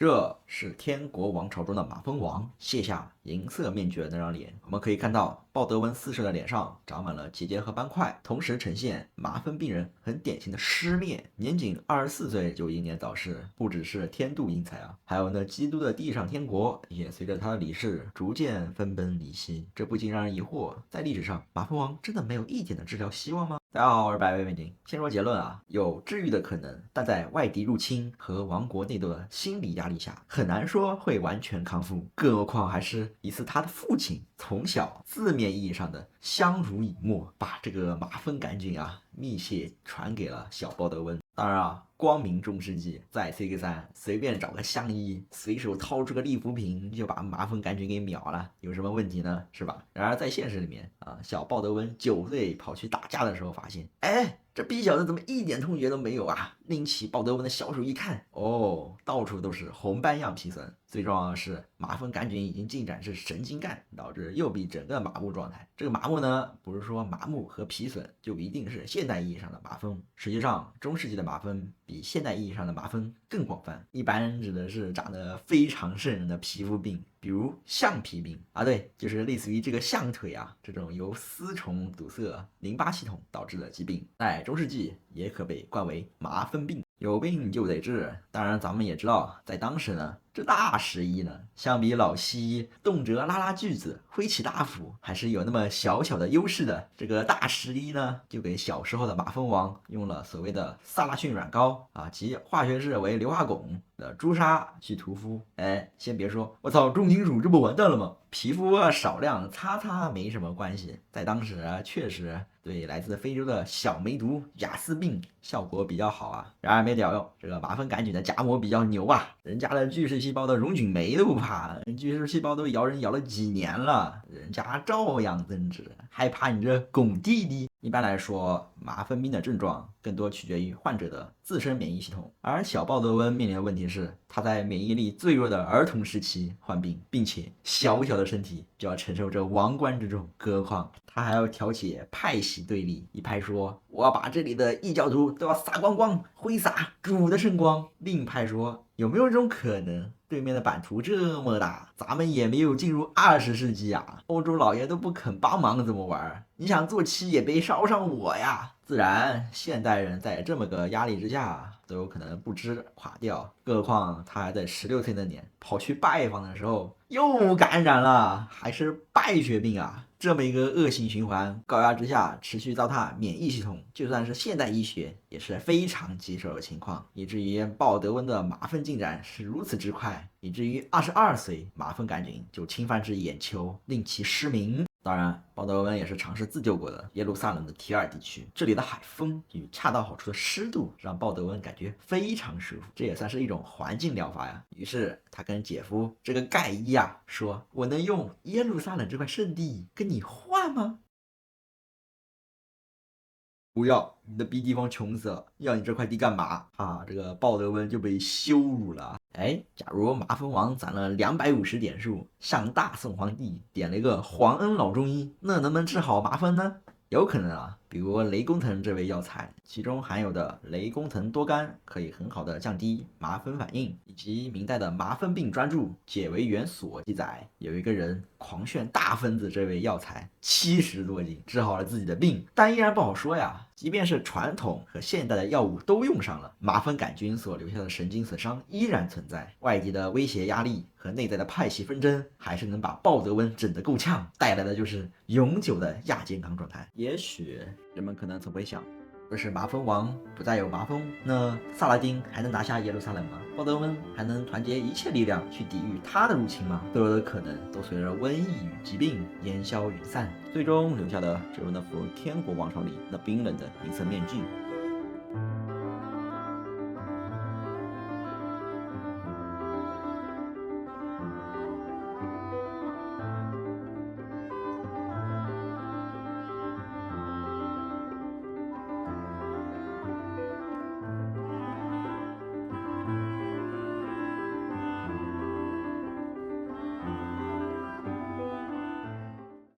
这是天国王朝中的马蜂王卸下银色面具的那张脸，我们可以看到鲍德温4世的脸上长满了结节和斑块，同时呈现麻风病人很典型的失恋。年仅24岁就英年早逝，不只是天妒英才啊，还有那基督的地上天国也随着他的离世逐渐分崩离析。这不禁让人疑惑，在历史上马蜂王真的没有一点的治疗希望吗？大家好，我是白薇美景。先说结论啊，有治愈的可能，但在外敌入侵和王国内斗的心理压力下，很难说会完全康复。更何况还是疑似他的父亲从小字面意义上的相濡以沫，把这个麻风杆菌啊密切传给了小鲍德温。当然啊，光明中世纪在 CK3随便找个乡医，随手掏出个利福瓶就把麻风杆菌给秒了，有什么问题呢？是吧？然而在现实里面啊，小鲍德温9岁跑去打架的时候发现，哎，这逼小子怎么一点痛觉都没有啊？拎起鲍德温的小手一看，哦，到处都是红斑样皮损。最重要的是，麻风杆菌已经进展至神经干，导致右臂整个麻木状态。这个麻木呢，不是说麻木和皮损就一定是现代意义上的麻风。实际上，中世纪的麻风比现代意义上的麻风更广泛，一般指的是长得非常瘆人的皮肤病，比如橡皮病啊，对，就是类似于这个象腿啊这种由丝虫堵塞淋巴系统导致的疾病，在中世纪也可被冠为麻风病。有病就得治，当然咱们也知道，在当时呢，这大食医呢，相比老西医动辄拉拉锯子、挥起大斧，还是有那么小小的优势的。这个大食医呢，就给小时候的马蜂王用了所谓的萨拉逊软膏啊，即化学式为硫化汞的朱砂去涂敷。哎，先别说，我操，重金属这不完蛋了吗？皮肤少量擦擦没什么关系，在当时确实对来自非洲的小梅毒、雅斯病效果比较好啊。然而没屌用，这个麻风杆菌的荚膜比较牛啊，人家的巨噬细胞的溶菌酶都不怕，巨噬细胞都咬人咬了几年了，人家照样增殖，还怕你这拱弟弟？一般来说，麻风病的症状更多取决于患者的自身免疫系统，而小鲍德温面临的问题是，他在免疫力最弱的儿童时期患病，并且小小的身体就要承受这王冠之重，更何况他还要调解派系对立，一派说我要把这里的异教徒都要杀光光，挥洒主的圣光；另一派说有没有这种可能？对面的版图这么大，咱们也没有进入20世纪啊，欧洲老爷都不肯帮忙，怎么玩？你想做七也别捎上我呀！自然，现代人在这么个压力之下，都有可能不支垮掉。更何况他还在16岁那年跑去拜访的时候又感染了，还是败血病啊！这么一个恶性循环，高压之下持续糟蹋免疫系统，就算是现代医学也是非常棘手的情况，以至于鲍德温的麻风进展是如此之快，以至于22岁麻风杆菌就侵犯至眼球，令其失明。当然，鲍德温也是尝试自救过的耶路撒冷的提尔地区，这里的海风与恰到好处的湿度让鲍德温感觉非常舒服，这也算是一种环境疗法呀。于是他跟姐夫这个盖伊啊说：“我能用耶路撒冷这块圣地跟你换吗？”不要，你的逼地方穷死了，要你这块地干嘛啊？这个鲍德温就被羞辱了。哎，假如麻风王攒了250点数，向大宋皇帝点了一个皇恩老中医，那能不能治好麻风呢？有可能啊，比如雷公藤这味药材，其中含有的雷公藤多苷可以很好的降低麻风反应，以及明代的麻风病专著《解为元所》记载，有一个人狂炫大分子这味药材70多斤，治好了自己的病，但依然不好说呀。即便是传统和现代的药物都用上了，麻风杆菌所留下的神经损伤依然存在，外敌的威胁压力和内在的派系纷争，还是能把鲍德温整得够呛，带来的就是永久的亚健康状态。也许人们可能总会想，若是麻风王不再有麻风，那萨拉丁还能拿下耶路撒冷吗？鲍德温还能团结一切力量去抵御他的入侵吗？所有的可能都随着瘟疫与疾病烟消云散，最终留下的只有那副天国王朝里那冰冷的银色面具。